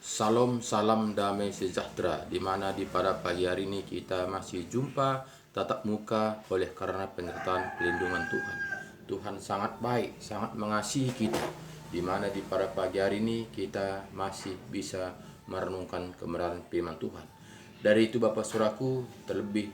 Salam, salam damai sejahtera, di mana di pada pagi hari ini kita masih jumpa tatap muka oleh karena penyertaan pelindungan Tuhan. Tuhan sangat baik, sangat mengasihi kita, di mana di pada pagi hari ini kita masih bisa merenungkan kebenaran firman Tuhan. Dari itu Bapak Saudaraku, terlebih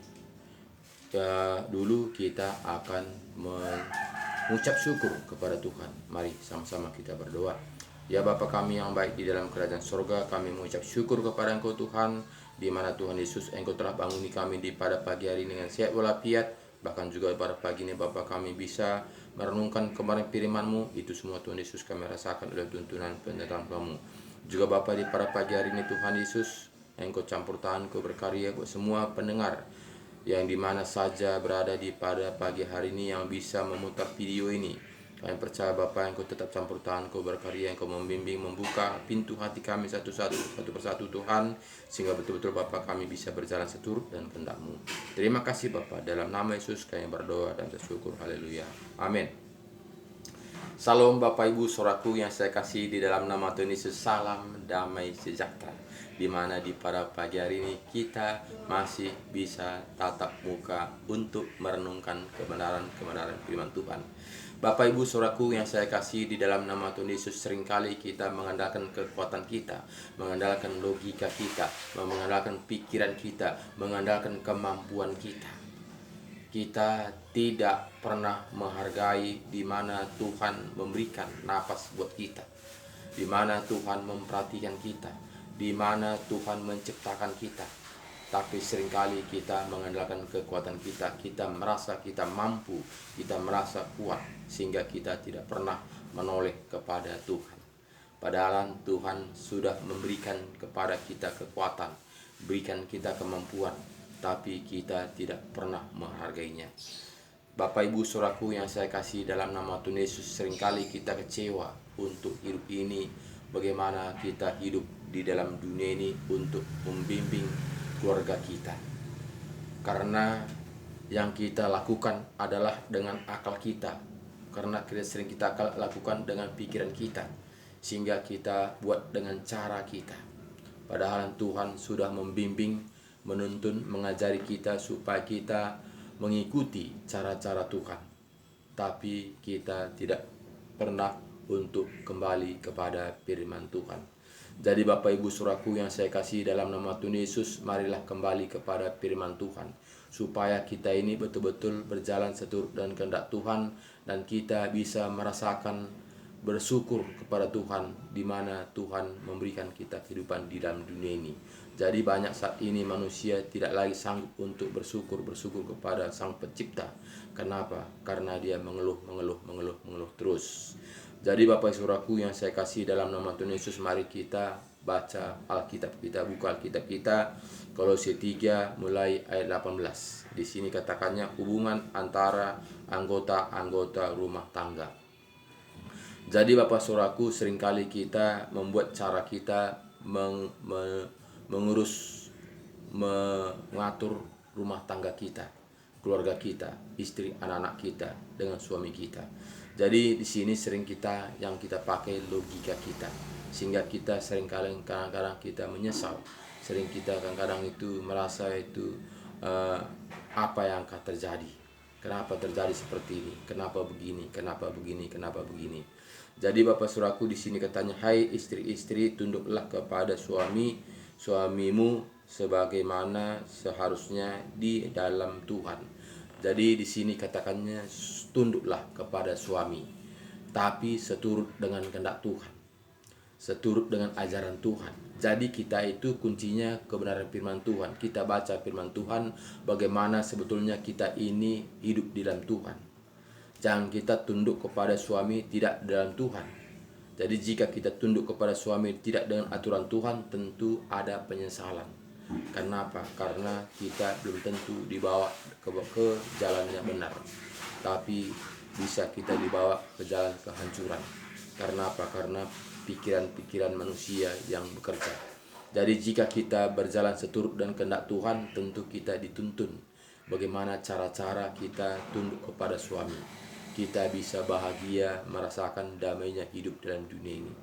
dulu kita akan mengucap syukur kepada Tuhan. Mari sama-sama kita berdoa. Ya Bapa kami yang baik di dalam kerajaan surga, kami mengucap syukur kepada Engkau Tuhan, di mana Tuhan Yesus Engkau telah banguni kami di pada pagi hari ini dengan sehat walafiat. Bahkan juga pada pagi ini Bapa kami bisa merenungkan kemarin firman-Mu. Itu semua Tuhan Yesus kami rasakan oleh tuntunan penyertaan Kamu. Juga Bapa di pada pagi hari ini Tuhan Yesus, Engkau campur tangan, Engkau berkarya buat semua pendengar yang dimana saja berada di pada pagi hari ini yang bisa memutar video ini. Kami percaya Bapa Engkau tetap campur tangan, Engkau berkarya, Engkau membimbing, membuka pintu hati kami satu persatu Tuhan, sehingga betul-betul Bapa kami bisa berjalan seturut dan kehendak-Mu. Terima kasih Bapa, dalam nama Yesus kami berdoa dan bersyukur. Haleluya. Amin. Salam Bapak Ibu Saudaraku yang saya kasih di dalam nama Tuhan Yesus, salam damai sejahtera. Di mana di pada pagi hari ini kita masih bisa tatap muka untuk merenungkan kebenaran firman Tuhan. Bapak Ibu Saudaraku yang saya kasih di dalam nama Tuhan Yesus, seringkali kita mengandalkan kekuatan kita, mengandalkan logika kita, mengandalkan pikiran kita, mengandalkan kemampuan kita. Kita tidak pernah menghargai di mana Tuhan memberikan napas buat kita, di mana Tuhan memperhatikan kita, di mana Tuhan menciptakan kita. Tapi seringkali kita mengandalkan kekuatan kita, kita merasa kita mampu, kita merasa kuat, sehingga kita tidak pernah menoleh kepada Tuhan. Padahal Tuhan sudah memberikan kepada kita kekuatan, berikan kita kemampuan, tapi kita tidak pernah menghargainya. Bapak Ibu Saudaraku yang saya kasih dalam nama Tuhan Yesus, seringkali kita kecewa untuk hidup ini, bagaimana kita hidup di dalam dunia ini untuk membimbing keluarga kita. Karena yang kita lakukan adalah dengan akal kita, karena sering kita lakukan dengan pikiran kita, sehingga kita buat dengan cara kita. Padahal Tuhan sudah membimbing, menuntun, mengajari kita supaya kita mengikuti cara-cara Tuhan. Tapi kita tidak pernah untuk kembali kepada firman Tuhan. Jadi Bapak Ibu Saudaraku yang saya kasih dalam nama Tuhan Yesus, marilah kembali kepada firman Tuhan, supaya kita ini betul-betul berjalan seturut dan kehendak Tuhan, dan kita bisa merasakan bersyukur kepada Tuhan, di mana Tuhan memberikan kita kehidupan di dalam dunia ini. Jadi banyak saat ini manusia tidak lagi sanggup untuk bersyukur kepada Sang Pencipta. Kenapa? Karena dia mengeluh terus. Jadi Bapak Saudaraku yang saya kasih dalam nama Tuhan Yesus, mari kita baca Alkitab kita, buka Alkitab kita, Kolose 3 mulai ayat 18. Di sini katakannya hubungan antara anggota-anggota rumah tangga. Jadi Bapak Saudaraku, seringkali kita membuat cara kita mengatur rumah tangga kita, keluarga kita, istri, anak-anak kita dengan suami kita. Jadi di sini sering kita pakai logika kita, sehingga kita kadang-kadang kita menyesal, sering kita kadang-kadang itu merasa itu apa yang akan terjadi, kenapa terjadi seperti ini, kenapa begini. Jadi Bapak Saudaraku, di sini katanya, hai istri-istri, tunduklah kepada suamimu sebagaimana seharusnya di dalam Tuhan. Jadi di sini katakannya tunduklah kepada suami, tapi seturut dengan kehendak Tuhan, seturut dengan ajaran Tuhan. Jadi kita itu kuncinya kebenaran firman Tuhan. Kita baca firman Tuhan, bagaimana sebetulnya kita ini hidup di dalam Tuhan. Jangan kita tunduk kepada suami tidak dalam Tuhan. Jadi jika kita tunduk kepada suami tidak dengan aturan Tuhan, tentu ada penyesalan. Kenapa? Karena kita belum tentu dibawa ke jalan yang benar, tapi bisa kita dibawa ke jalan kehancuran. Karena apa? Karena pikiran-pikiran manusia yang bekerja. Jadi jika kita berjalan seturut dan kehendak Tuhan, tentu kita dituntun bagaimana cara-cara kita tunduk kepada suami. Kita bisa bahagia, merasakan damainya hidup dalam dunia ini.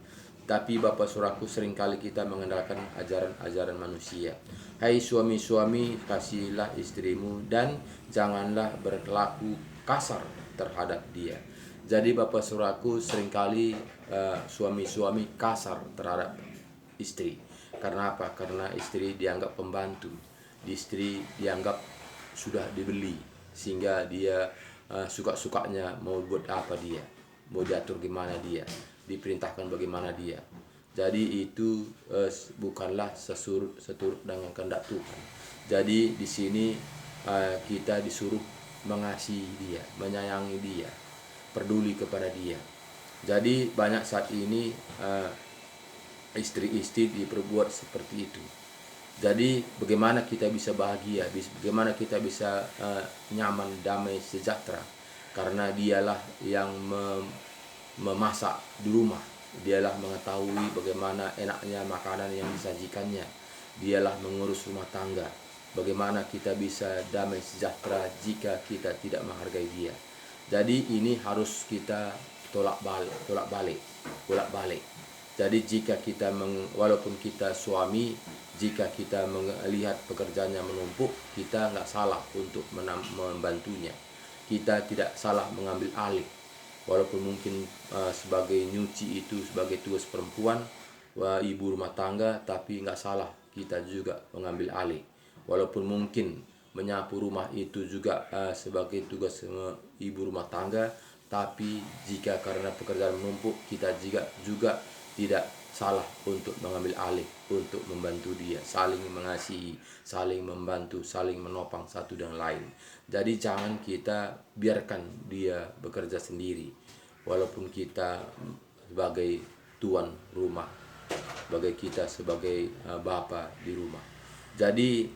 Tapi Bapak Saudaraku, seringkali kita mengandalkan ajaran-ajaran manusia. Hai suami-suami, kasihilah istrimu dan janganlah berlaku kasar terhadap dia. Jadi Bapak Saudaraku, seringkali suami-suami kasar terhadap istri. Karena apa? Karena istri dianggap pembantu. Istri dianggap sudah dibeli, sehingga dia suka-sukanya mau buat apa dia, mau diatur gimana dia, diperintahkan bagaimana dia. Jadi itu bukanlah seturut dengan kehendak Tuhan. Jadi di sini kita disuruh mengasihi dia, menyayangi dia, peduli kepada dia. Jadi banyak saat ini istri-istri diperbuat seperti itu. Jadi bagaimana kita bisa bahagia, bagaimana kita bisa nyaman, damai, sejahtera, karena dialah yang memasak di rumah, dialah mengetahui bagaimana enaknya makanan yang disajikannya, dialah mengurus rumah tangga. Bagaimana kita bisa damai sejahtera jika kita tidak menghargai dia. Jadi ini harus kita tolak balik. Jadi jika kita walaupun kita suami, jika kita melihat pekerjaannya menumpuk, kita nggak salah untuk membantunya. Kita tidak salah mengambil alih. Walaupun mungkin sebagai nyuci itu sebagai tugas perempuan, ibu rumah tangga, tapi nggak salah kita juga mengambil alih. Walaupun mungkin menyapu rumah itu juga sebagai tugas ibu rumah tangga, tapi jika karena pekerjaan menumpuk, kita juga tidak salah untuk mengambil alih, untuk membantu dia, saling mengasihi, saling membantu, saling menopang satu dan lain. Jadi jangan kita biarkan dia bekerja sendiri, walaupun kita sebagai tuan rumah, sebagai kita sebagai bapa di rumah. Jadi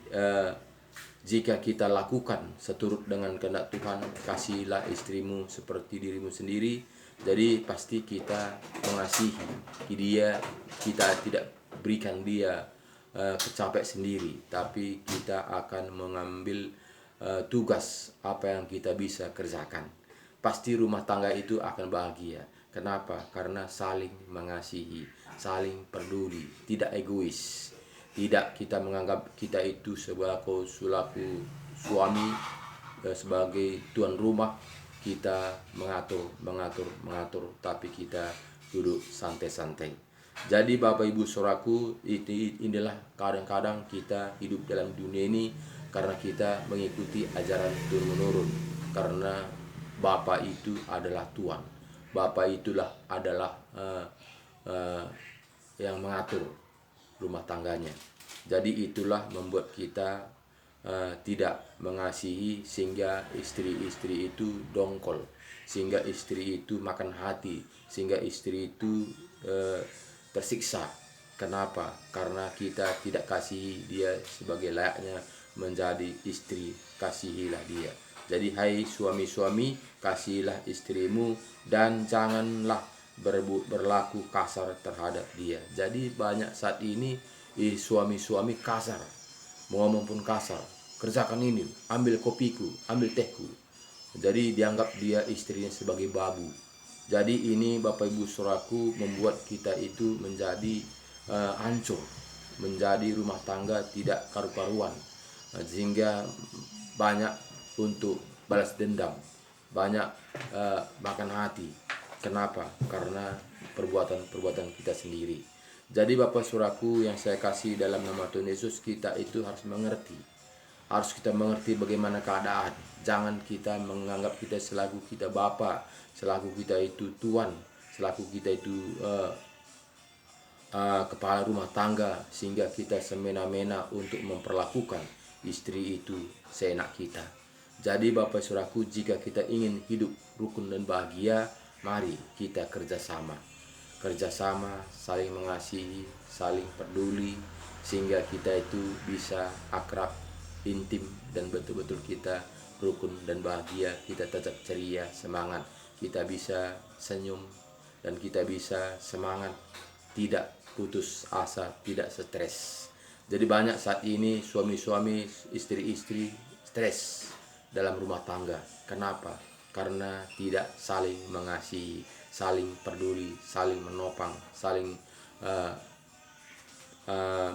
jika kita lakukan seturut dengan kehendak Tuhan, kasihilah istrimu seperti dirimu sendiri, jadi pasti kita mengasihi dia, kita tidak berikan dia kecapek sendiri, tapi kita akan mengambil tugas apa yang kita bisa kerjakan. Pasti rumah tangga itu akan bahagia. Kenapa? Karena saling mengasihi, saling peduli, tidak egois. Tidak kita menganggap kita itu selaku suami, sebagai tuan rumah, kita mengatur, tapi kita duduk santai-santai. Jadi Bapak Ibu Saudaraku, inilah kadang-kadang kita hidup dalam dunia ini karena kita mengikuti ajaran turun-menurun. Karena Bapak itu adalah Tuhan, Bapak itulah adalah yang mengatur rumah tangganya. Jadi itulah membuat kita tidak mengasihi, sehingga istri-istri itu dongkol, sehingga istri itu makan hati, sehingga istri itu tersiksa. Kenapa? Karena kita tidak kasihi dia sebagai layaknya menjadi istri. Kasihilah dia. Jadi hai suami-suami, kasihilah istrimu dan janganlah berlaku kasar terhadap dia. Jadi banyak saat ini suami-suami kasar, ngomong pun kasar, kerjakan ini, ambil kopiku, ambil tehku. Jadi dianggap dia istrinya sebagai babu. Jadi ini Bapak Ibu Saudaraku membuat kita itu menjadi hancur, menjadi rumah tangga tidak karu-karuan, sehingga banyak untuk balas dendam, banyak makan hati. Kenapa? Karena perbuatan-perbuatan kita sendiri. Jadi Bapak Saudaraku yang saya kasih dalam nama Tuhan Yesus, kita itu harus mengerti. Harus kita mengerti bagaimana keadaan. Jangan kita menganggap kita selaku kita Bapa, selaku kita itu Tuan, selaku kita itu kepala rumah tangga, sehingga kita semena-mena untuk memperlakukan istri itu seenak kita. Jadi Bapak Saudaraku, jika kita ingin hidup rukun dan bahagia, mari kita kerjasama, saling mengasihi, saling peduli, sehingga kita itu bisa akrab, intim, dan betul-betul kita rukun dan bahagia. Kita tetap ceria, semangat, kita bisa senyum, dan kita bisa semangat, tidak putus asa, tidak stres. Jadi banyak saat ini suami-suami, istri-istri stres dalam rumah tangga. Kenapa? Karena tidak saling mengasihi, saling peduli, saling menopang, saling uh,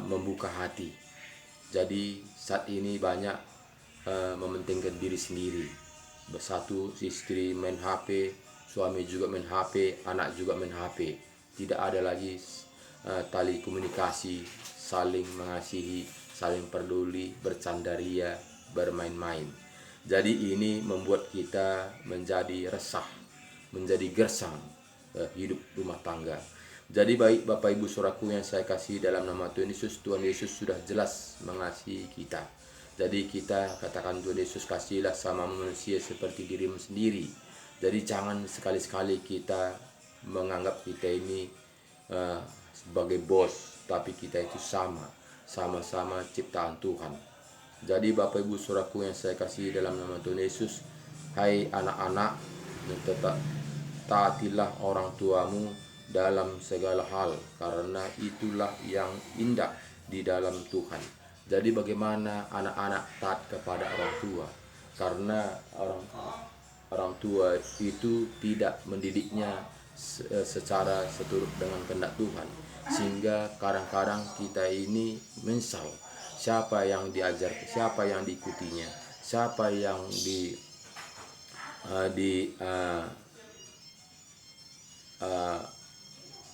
membuka hati. Jadi saat ini banyak mementingkan diri sendiri. Bersatu istri main HP, suami juga main HP, anak juga main HP. Tidak ada lagi tali komunikasi, saling mengasihi, saling peduli, bercandaria, bermain-main. Jadi ini membuat kita menjadi resah, menjadi gersang hidup rumah tangga. Jadi baik Bapak Ibu Saudaraku yang saya kasih dalam nama Tuhan Yesus sudah jelas mengasihi kita. Jadi kita katakan, Tuhan Yesus, kasihlah sama manusia seperti dirimu sendiri. Jadi jangan sekali-sekali kita menganggap kita ini sebagai bos, tapi kita itu sama-sama ciptaan Tuhan. Jadi Bapak Ibu Saudaraku yang saya kasih dalam nama Tuhan Yesus, hai anak-anak, tetap taatilah orang tuamu dalam segala hal, karena itulah yang indah di dalam Tuhan. Jadi bagaimana anak-anak taat kepada orang tua? Karena orang tua itu tidak mendidiknya secara seturut dengan kehendak Tuhan, sehingga kadang-kadang kita ini menyesal siapa yang diajar, siapa yang diikutinya, siapa yang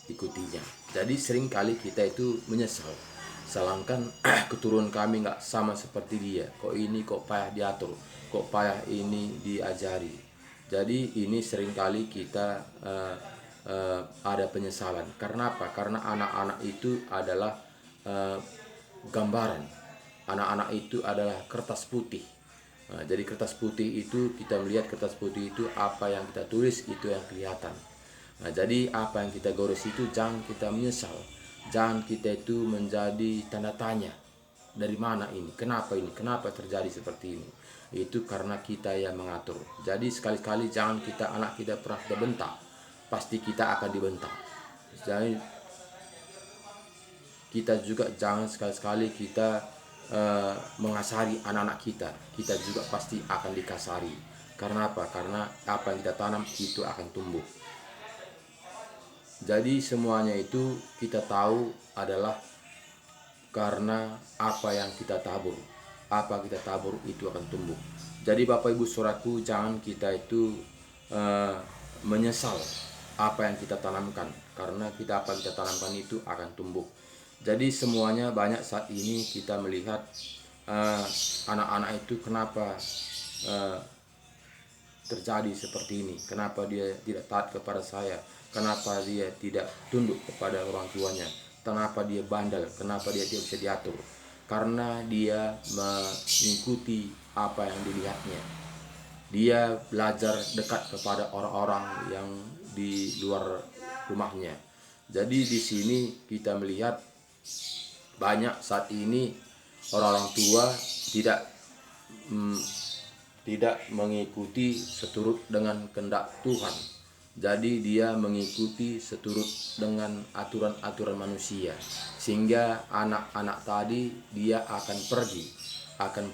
ikutinya. Jadi seringkali kita itu menyesal, salahkan keturunan kami nggak sama seperti dia, kok ini kok payah diatur, kok payah ini diajari. Jadi ini seringkali kita ada penyesalan. Karena apa? Karena anak-anak itu adalah gambaran, anak-anak itu adalah kertas putih. Jadi kertas putih itu, kita melihat kertas putih itu apa yang kita tulis itu yang kelihatan. Jadi apa yang kita gores itu jangan kita menyesal. Jangan kita itu menjadi tanda tanya, dari mana ini, kenapa terjadi seperti ini. Itu karena kita yang mengatur. Jadi sekali-kali jangan anak kita pernah dibentak, pasti kita akan dibentak. Jadi kita juga jangan sekali-kali kita mengasari anak-anak kita juga pasti akan dikasari. Karena apa? Karena apa yang kita tanam itu akan tumbuh. Jadi semuanya itu kita tahu adalah karena apa yang kita tabur. Apa kita tabur itu akan tumbuh. Jadi Bapak Ibu Saudaraku, jangan kita itu menyesal apa yang kita tanamkan, karena apa yang kita tanamkan itu akan tumbuh. Jadi semuanya banyak saat ini kita melihat anak-anak itu kenapa terjadi seperti ini, kenapa dia tidak taat kepada saya, kenapa dia tidak tunduk kepada orang tuanya, kenapa dia bandel, kenapa dia tidak bisa diatur. Karena dia mengikuti apa yang dilihatnya. Dia belajar dekat kepada orang-orang yang di luar rumahnya. Jadi di sini kita melihat banyak saat ini orang-orang tua tidak mengikuti seturut dengan kehendak Tuhan. Jadi dia mengikuti seturut dengan aturan-aturan manusia, sehingga anak-anak tadi dia akan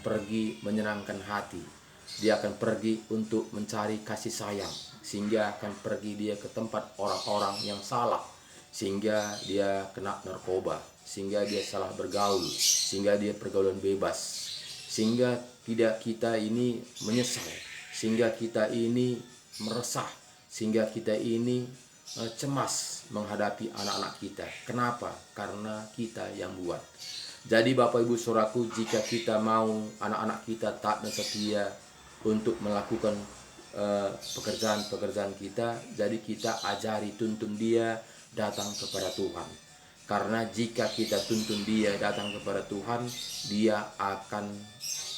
pergi menyenangkan hati. Dia akan pergi untuk mencari kasih sayang, sehingga akan pergi dia ke tempat orang-orang yang salah, sehingga dia kena narkoba, sehingga dia salah bergaul, sehingga dia pergaulan bebas, sehingga tidak kita ini menyesal, sehingga kita ini meresah, sehingga kita ini cemas menghadapi anak-anak kita. Kenapa? Karena kita yang buat. Jadi Bapak Ibu Saudaraku, jika kita mau anak-anak kita taat dan setia untuk melakukan pekerjaan-pekerjaan kita, jadi kita ajari, tuntun dia datang kepada Tuhan. Karena jika kita tuntun dia datang kepada Tuhan, dia akan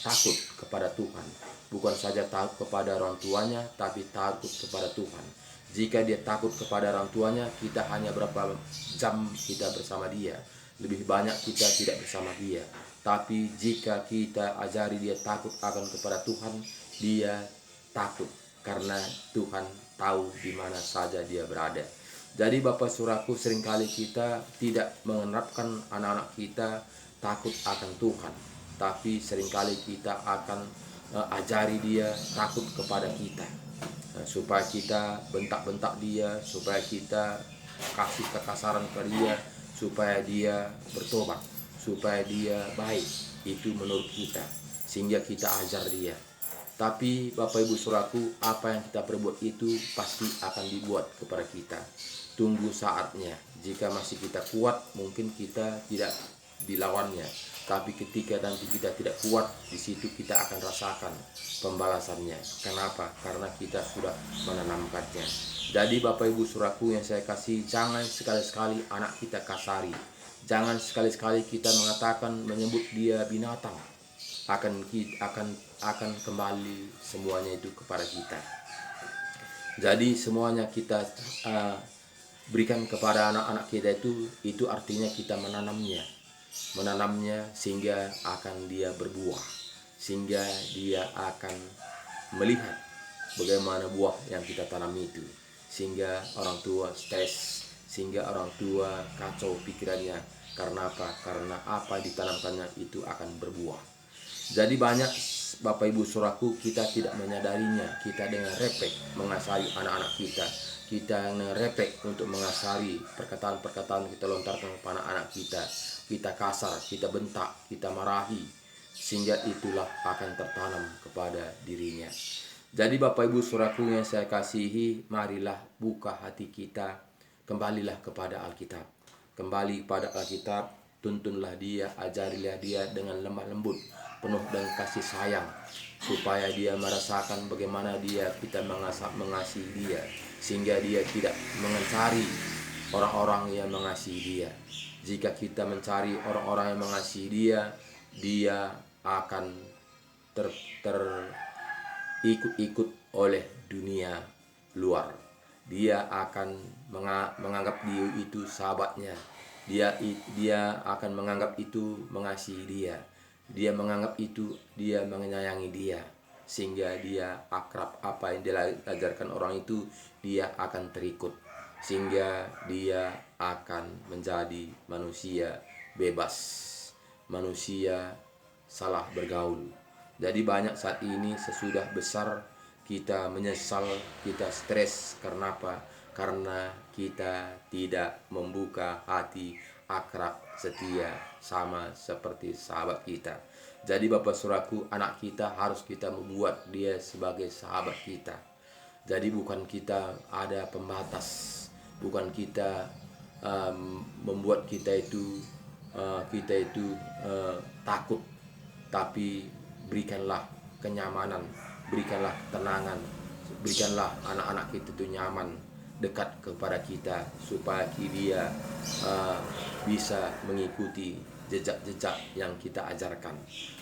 takut kepada Tuhan. Bukan saja takut kepada orang tuanya, tapi takut kepada Tuhan. Jika dia takut kepada orang tuanya, kita hanya berapa jam kita bersama dia, lebih banyak kita tidak bersama dia. Tapi jika kita ajari dia takut akan kepada Tuhan, dia takut karena Tuhan tahu di mana saja dia berada. Jadi Bapak Saudaraku, seringkali kita tidak menerapkan anak-anak kita takut akan Tuhan, tapi seringkali kita akan ajari dia takut kepada kita, supaya kita bentak-bentak dia, supaya kita kasih kekasaran ke dia, supaya dia bertobat, supaya dia baik. Itu menurut kita, sehingga kita ajar dia. Tapi Bapak Ibu Saudaraku, apa yang kita perbuat itu pasti akan dibuat kepada kita. Tunggu saatnya. Jika masih kita kuat, mungkin kita tidak dilawannya. Tapi ketika nanti kita tidak kuat, di situ kita akan rasakan pembalasannya. Kenapa? Karena kita sudah menanamkannya. Jadi Bapak Ibu Saudaraku yang saya kasih, jangan sekali-sekali anak kita kasari. Jangan sekali-sekali kita mengatakan, menyebut dia binatang. Akan kembali semuanya itu kepada kita. Jadi semuanya kita berikan kepada anak-anak kita itu artinya kita menanamnya sehingga akan dia berbuah, sehingga dia akan melihat bagaimana buah yang kita tanam itu, sehingga orang tua stres, sehingga orang tua kacau pikirannya. Karena apa? Karena apa ditanamkannya itu akan berbuah. Jadi banyak Bapak Ibu Saudaraku, kita tidak menyadarinya. Kita dengan repek mengasari anak-anak kita. Kita dengan repek untuk mengasari perkataan-perkataan kita lontarkan kepada anak kita. Kita kasar, kita bentak, kita marahi, sehingga itulah akan tertanam kepada dirinya. Jadi Bapak Ibu Saudaraku yang saya kasihi, marilah buka hati kita, kembalilah kepada Alkitab. Kembali kepada Alkitab, tuntunlah dia, ajarilah dia dengan lemah lembut, penuh dengan kasih sayang, supaya dia merasakan bagaimana kita mengasihi dia, sehingga dia tidak mencari orang-orang yang mengasihi dia. Jika kita mencari orang-orang yang mengasihi dia, dia akan ikut oleh dunia luar. Dia akan menganggap dia itu sahabatnya. Dia akan menganggap itu mengasihi dia. Dia menganggap itu dia menyayangi dia, sehingga dia akrab. Apa yang diajarkan orang itu dia akan terikut, sehingga dia akan menjadi manusia bebas, manusia salah bergaul. Jadi banyak saat ini sesudah besar kita menyesal, kita stres. Karena apa? Karena kita tidak membuka hati akrab setia sama seperti sahabat kita. Jadi Bapak Saudaraku, anak kita harus kita membuat dia sebagai sahabat kita. Jadi bukan kita ada pembatas, bukan kita membuat kita itu takut, tapi berikanlah kenyamanan, berikanlah ketenangan, berikanlah anak-anak kita itu nyaman dekat kepada kita, supaya dia bisa mengikuti jejak-jejak yang kita ajarkan.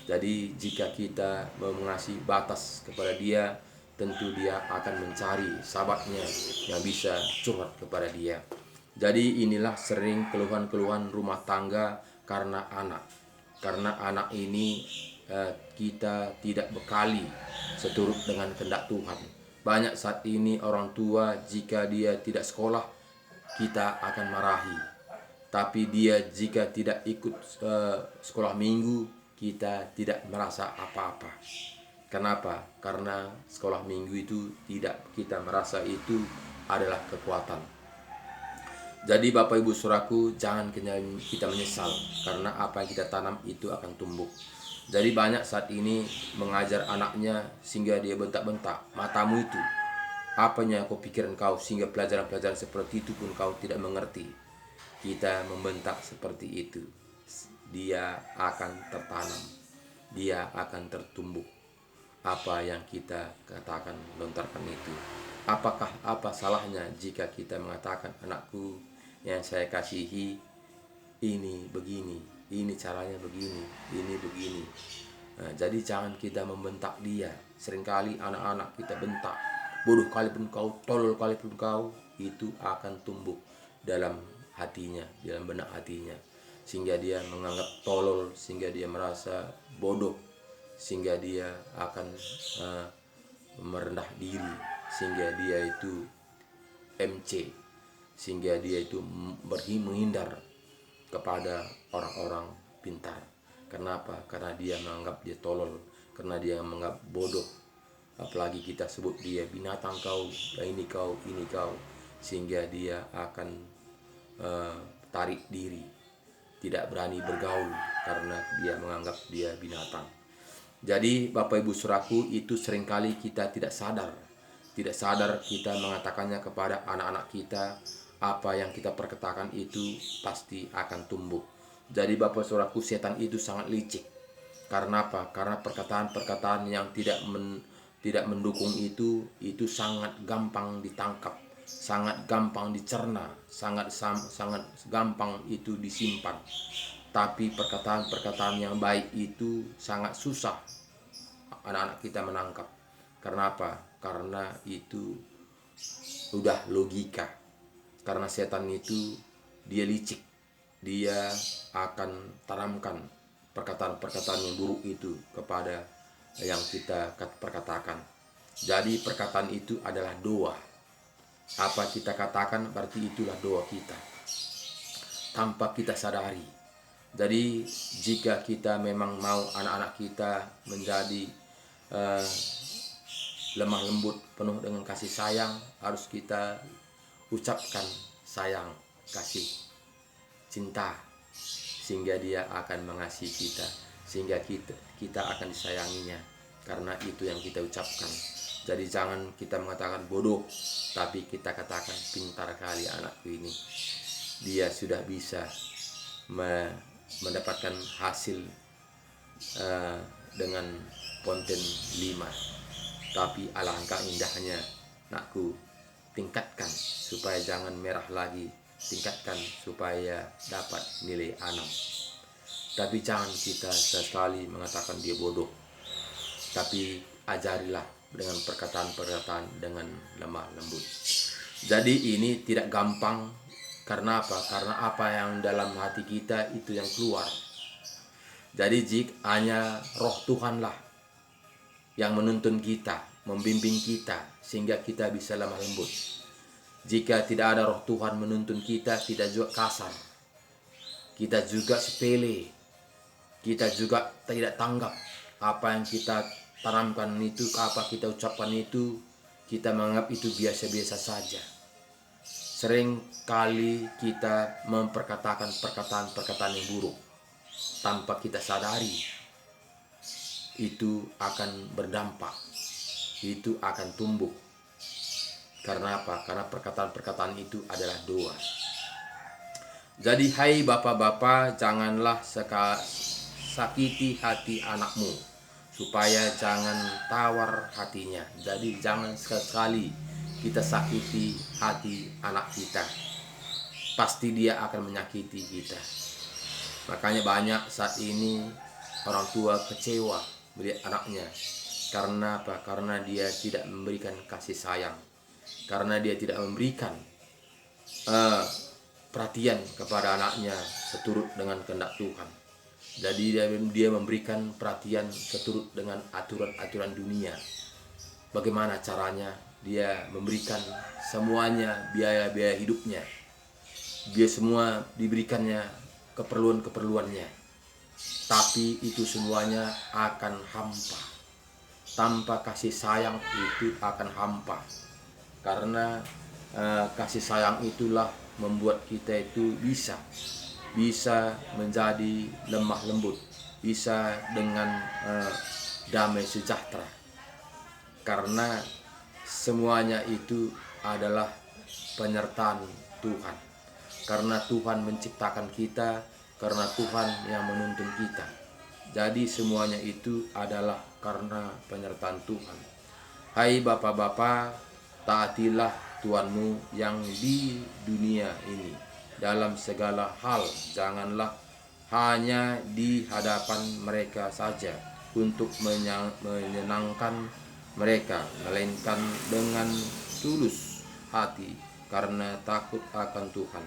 Jadi jika kita mengasih batas kepada dia, tentu dia akan mencari sahabatnya yang bisa curhat kepada dia. Jadi inilah sering keluhan-keluhan rumah tangga karena anak. Karena anak ini kita tidak bekali seturut dengan kehendak Tuhan. Banyak saat ini orang tua, jika dia tidak sekolah, kita akan marahi. Tapi dia jika tidak ikut sekolah minggu, kita tidak merasa apa-apa. Kenapa? Karena sekolah minggu itu tidak kita merasa itu adalah kekuatan. Jadi Bapak Ibu Saudaraku, jangan kita menyesal, karena apa yang kita tanam itu akan tumbuh. Jadi banyak saat ini mengajar anaknya sehingga dia bentak-bentak, matamu itu, apanya kau pikiran kau, sehingga pelajaran-pelajaran seperti itu pun kau tidak mengerti. Kita membentak seperti itu, dia akan tertanam, dia akan tertumbuh. Apa yang kita katakan, lontarkan itu. Apa salahnya jika kita mengatakan, anakku yang saya kasihi, ini begini, ini caranya begini, ini begini. Nah, jadi jangan kita membentak dia. Seringkali anak-anak kita bentak, bodoh kali pun kau, tolol kali pun kau, itu akan tumbuh dalam hatinya, dalam benak hatinya, sehingga dia menganggap tolol, sehingga dia merasa bodoh, sehingga dia akan merendah diri, sehingga dia itu MC, sehingga dia itu menghindar kepada orang-orang pintar. Kenapa? Karena dia menganggap dia tolol, karena dia menganggap bodoh. Apalagi kita sebut dia binatang kau, ini kau, sehingga dia akan tarik diri, tidak berani bergaul karena dia menganggap dia binatang. Jadi Bapak Ibu Saudaraku, itu seringkali kita tidak sadar kita mengatakannya kepada anak-anak kita, apa yang kita perkatakan itu pasti akan tumbuh. Jadi Bapak Saudaraku, setan itu sangat licik. Karena apa? Karena perkataan-perkataan yang tidak mendukung itu sangat gampang ditangkap, sangat gampang dicerna, sangat gampang itu disimpan. Tapi perkataan-perkataan yang baik itu sangat susah anak-anak kita menangkap. Karena apa? Karena itu udah logika. Karena setan itu dia licik, dia akan tanamkan perkataan-perkataan yang buruk itu kepada yang kita perkatakan. Jadi perkataan itu adalah doa. Apa kita katakan berarti itulah doa kita, tanpa kita sadari. Jadi jika kita memang mau anak-anak kita menjadi lemah lembut, penuh dengan kasih sayang, harus kita ucapkan sayang, kasih, cinta, sehingga dia akan mengasihi kita, sehingga kita akan disayanginya, karena itu yang kita ucapkan. Jadi jangan kita mengatakan bodoh, tapi kita katakan pintar kali anakku ini, dia sudah bisa mendapatkan hasil dengan ponten 5. Tapi alangkah indahnya, nakku, tingkatkan supaya jangan merah lagi, tingkatkan supaya dapat nilai 6. Tapi jangan kita sekali mengatakan dia bodoh, tapi ajarilah dengan perkataan-perkataan dengan lemah lembut. Jadi ini tidak gampang. Karena apa? Karena apa yang dalam hati kita itu yang keluar. Jadi jika hanya roh Tuhanlah yang menuntun kita, membimbing kita, sehingga kita bisa lemah lembut. Jika tidak ada roh Tuhan menuntun kita juga kasar, kita juga sepele, kita juga tidak tanggap apa yang kita tanamkan itu, apa kita ucapkan itu, kita menganggap itu biasa-biasa saja. Sering kali kita memperkatakan perkataan-perkataan yang buruk tanpa kita sadari. Itu akan berdampak, itu akan tumbuh. Karena apa? Karena perkataan-perkataan itu adalah doa. Jadi hai bapak-bapak, janganlah sakiti hati anakmu, supaya jangan tawar hatinya. Jadi jangan sekali kita sakiti hati anak kita, pasti dia akan menyakiti kita. Makanya banyak saat ini orang tua kecewa melihat anaknya. Karena apa? Karena dia tidak memberikan kasih sayang, karena dia tidak memberikan perhatian kepada anaknya seturut dengan kehendak Tuhan. Jadi dia memberikan perhatian seturut dengan aturan-aturan dunia. Bagaimana caranya? Dia memberikan semuanya, biaya-biaya hidupnya, dia semua diberikannya keperluan-keperluannya. Tapi itu semuanya akan hampa. Tanpa kasih sayang itu akan hampa. Karena kasih sayang itulah membuat kita itu bisa menjadi lemah lembut, bisa dengan damai sejahtera. Karena semuanya itu adalah penyertaan Tuhan. Karena Tuhan menciptakan kita, karena Tuhan yang menuntun kita. Jadi semuanya itu adalah karena penyertaan Tuhan. Hai bapak-bapak, taatilah Tuhanmu yang di dunia ini dalam segala hal. Janganlah hanya di hadapan mereka saja untuk menyenangkan mereka, melainkan dengan tulus hati karena takut akan Tuhan.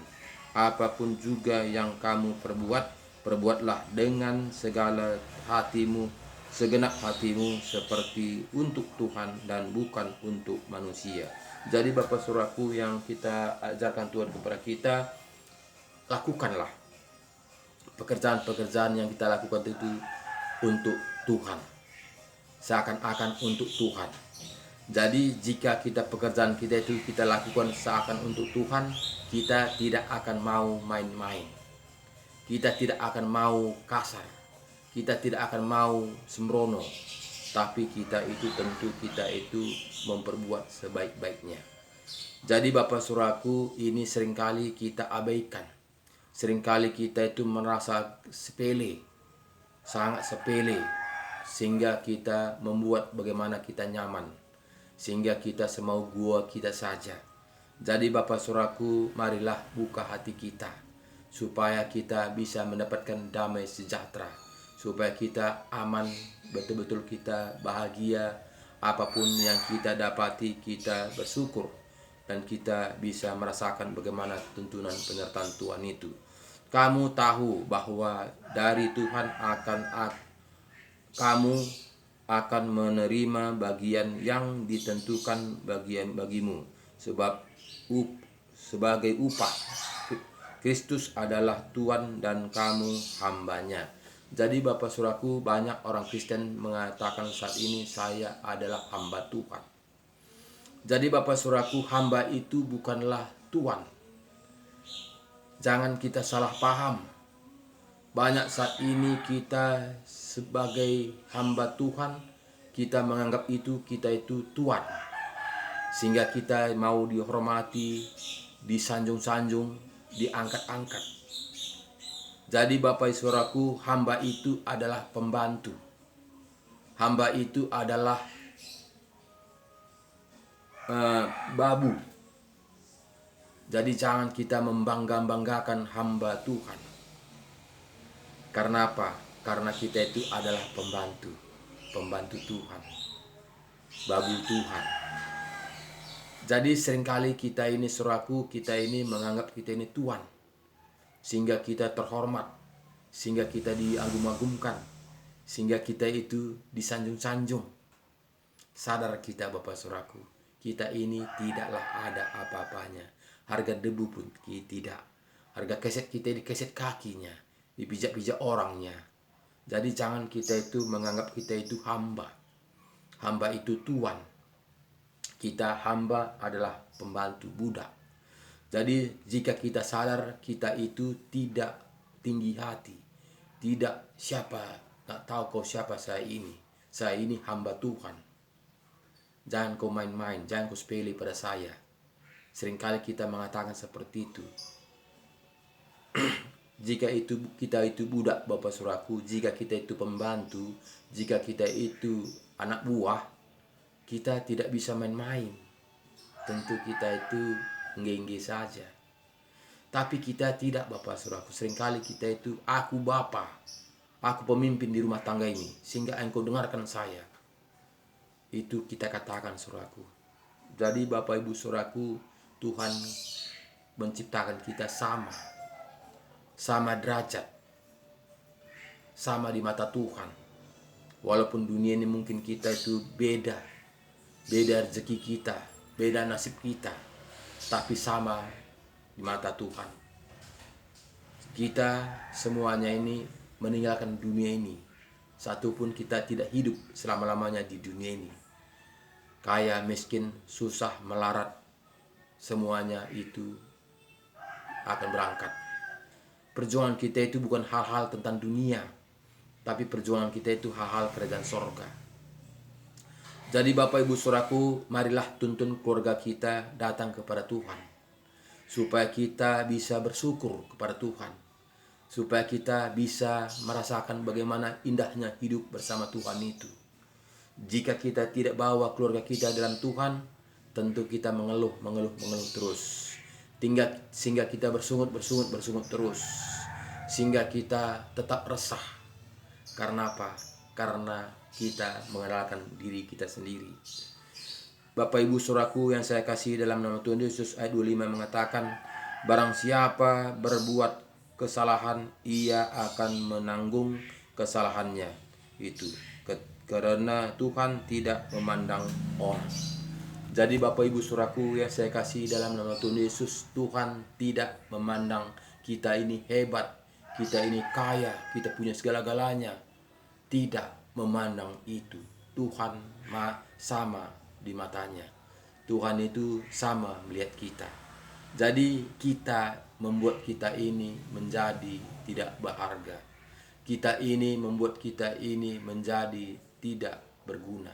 Apapun juga yang kamu perbuatlah dengan segala hatimu, segenap hatimu, seperti untuk Tuhan dan bukan untuk manusia. Jadi Bapak Saudaraku, yang kita ajarkan Tuhan kepada kita, lakukanlah pekerjaan-pekerjaan yang kita lakukan itu untuk Tuhan, seakan-akan untuk Tuhan. Jadi jika pekerjaan kita itu kita lakukan seakan untuk Tuhan, kita tidak akan mau main-main. Kita tidak akan mau kasar. Kita tidak akan mau sembrono. Tapi kita itu tentu memperbuat sebaik-baiknya. Jadi Bapak Saudaraku, ini seringkali kita abaikan. Seringkali kita itu merasa sepele, sangat sepele, sehingga kita membuat bagaimana kita nyaman, sehingga kita semau gua kita saja. Jadi Bapak Saudaraku, marilah buka hati kita, supaya kita bisa mendapatkan damai sejahtera, supaya kita aman, betul-betul kita bahagia. Apapun yang kita dapati, kita bersyukur, dan kita bisa merasakan bagaimana tuntunan penyertaan Tuhan itu. Kamu tahu bahwa dari Tuhan kamu akan menerima bagian yang ditentukan bagimu, sebab sebagai upah Kristus adalah Tuhan dan kamu hambanya. Jadi Bapak Saudaraku, banyak orang Kristen mengatakan saat ini, saya adalah hamba Tuhan. Jadi Bapak Saudaraku, hamba itu bukanlah Tuhan. Jangan kita salah paham. Banyak saat ini kita sebagai hamba Tuhan, kita menganggap kita itu Tuhan. Sehingga kita mau dihormati, disanjung-sanjung, diangkat-angkat. Jadi Bapak Saudaraku, hamba itu adalah pembantu. Hamba itu adalah babu. Jadi jangan kita membanggakan hamba Tuhan. Karena apa? Karena kita itu adalah pembantu Tuhan, babu Tuhan. Jadi seringkali kita ini Saudaraku, kita ini menganggap kita ini Tuhan, sehingga kita terhormat, sehingga kita diagung-agungkan, sehingga kita itu disanjung-sanjung. Sadar kita Bapak Saudaraku, kita ini tidaklah ada apa-apanya. Harga debu pun tidak. Harga keset kita dikeset kakinya, dipijak-pijak orangnya. Jadi jangan kita itu menganggap kita itu hamba. Hamba itu Tuhan. Kita hamba adalah pembantu, budak. Jadi jika kita sadar kita itu tidak tinggi hati, tidak nggak tahu kau siapa saya ini hamba Tuhan. Jangan kau main-main, jangan kau sepele pada saya. Seringkali kita mengatakan seperti itu. Jika kita itu budak Bapak Saudaraku, jika kita itu pembantu, jika kita itu anak buah, kita tidak bisa main-main. Tentu kita itu ngengge saja. Tapi kita tidak Bapak Saudaraku. Seringkali kita itu, aku Bapa, aku pemimpin di rumah tangga ini, sehingga engkau dengarkan saya. Itu kita katakan Saudaraku. Jadi Bapak Ibu Saudaraku, Tuhan menciptakan kita sama derajat, sama di mata Tuhan. Walaupun dunia ini mungkin kita itu beda rezeki kita, beda nasib kita, tapi sama di mata Tuhan. Kita semuanya ini meninggalkan dunia ini. Satupun kita tidak hidup selama-lamanya di dunia ini. Kaya, miskin, susah, melarat, semuanya itu akan berangkat. Perjuangan kita itu bukan hal-hal tentang dunia, tapi perjuangan kita itu hal-hal kerajaan sorga. Jadi Bapak Ibu Saudaraku, marilah tuntun keluarga kita datang kepada Tuhan, supaya kita bisa bersyukur kepada Tuhan, supaya kita bisa merasakan bagaimana indahnya hidup bersama Tuhan itu. Jika kita tidak bawa keluarga kita dalam Tuhan, tentu kita mengeluh terus. Sehingga kita bersungut terus. Sehingga kita tetap resah. Karena apa? Karena kita mengenalkan diri kita sendiri. Bapak Ibu Saudaraku yang saya kasih dalam nama Tuhan Yesus, ayat 25 mengatakan, barang siapa berbuat kesalahan, ia akan menanggung kesalahannya itu. Karena Tuhan tidak memandang orang. Jadi Bapak Ibu Saudaraku yang saya kasih dalam nama Tuhan Yesus, Tuhan tidak memandang kita ini hebat, kita ini kaya, kita punya segala-galanya. Tidak memandang itu. Tuhan sama di matanya. Tuhan itu sama melihat kita. Jadi kita membuat kita ini menjadi tidak berharga. Kita ini membuat kita ini menjadi tidak berguna.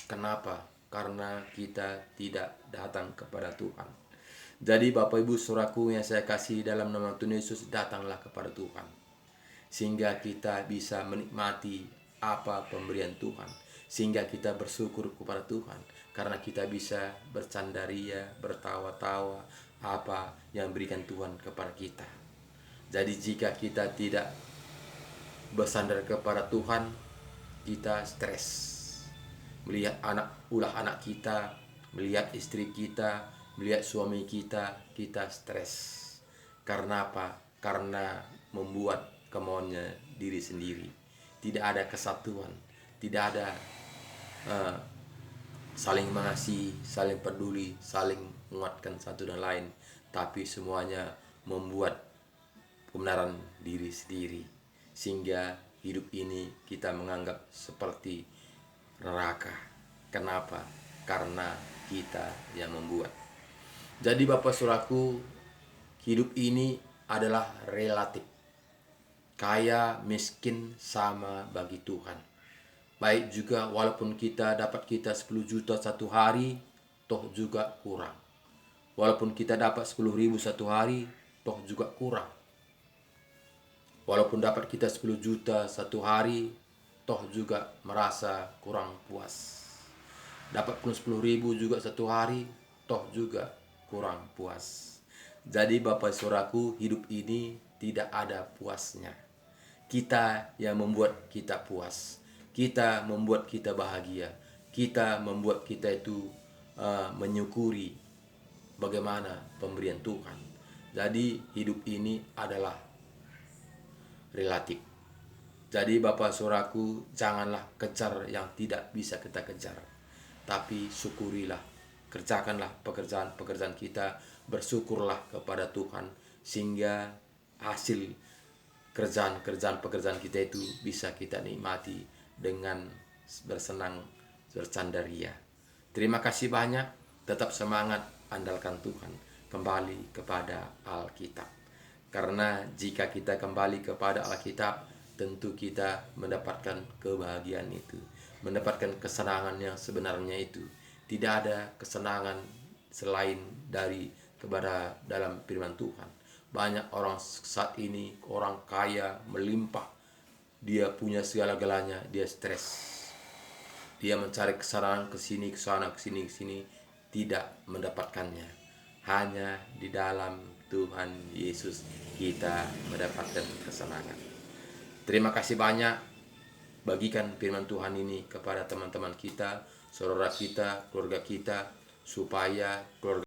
Kenapa? Karena kita tidak datang kepada Tuhan. Jadi Bapak Ibu Saudaraku yang saya kasih dalam nama Tuhan Yesus, datanglah kepada Tuhan. Sehingga kita bisa menikmati apa pemberian Tuhan. Sehingga kita bersyukur kepada Tuhan. Karena kita bisa bercandaria, bertawa-tawa apa yang berikan Tuhan kepada kita. Jadi jika kita tidak bersandar kepada Tuhan, kita stres. Melihat ulah anak kita, melihat istri kita, melihat suami kita, kita stres. Karena apa? Karena membuat kemauannya diri sendiri. Tidak ada kesatuan, tidak ada saling mengasihi, saling peduli, saling menguatkan satu dan lain. Tapi semuanya membuat kebenaran diri sendiri. Sehingga hidup ini kita menganggap seperti neraka. Kenapa? Karena kita yang membuat. Jadi Bapak Saudaraku, hidup ini adalah relatif. Kaya miskin sama bagi Tuhan. Baik juga walaupun kita dapat 10 juta satu hari, toh juga kurang. Walaupun kita dapat 10.000 satu hari, toh juga kurang. Walaupun dapat kita 10 juta satu hari, toh juga merasa kurang puas. Dapat pun 10.000 juga satu hari, toh juga kurang puas. Jadi Bapak Saudaraku, hidup ini tidak ada puasnya. Kita yang membuat kita puas. Kita membuat kita bahagia. Kita membuat kita itu menyukuri bagaimana pemberian Tuhan. Jadi hidup ini adalah relatif. Jadi Bapak Saudaraku, janganlah kejar yang tidak bisa kita kejar. Tapi syukurilah, kerjakanlah pekerjaan-pekerjaan kita, bersyukurlah kepada Tuhan, sehingga hasil pekerjaan kita itu bisa kita nikmati dengan bersenang, bercandaria. Terima kasih banyak, tetap semangat, andalkan Tuhan, kembali kepada Alkitab. Karena jika kita kembali kepada Alkitab, tentu kita mendapatkan kebahagiaan itu, mendapatkan kesenangan yang sebenarnya itu. Tidak ada kesenangan selain dari kepada dalam firman Tuhan. Banyak orang saat ini, orang kaya, melimpah. Dia punya segala-galanya, dia stres. Dia mencari kesenangan ke sini, ke sana, ke sini, tidak mendapatkannya. Hanya di dalam Tuhan Yesus kita mendapatkan kesenangan. Terima kasih banyak. Bagikan firman Tuhan ini kepada teman-teman kita, saudara kita, keluarga kita, supaya keluarga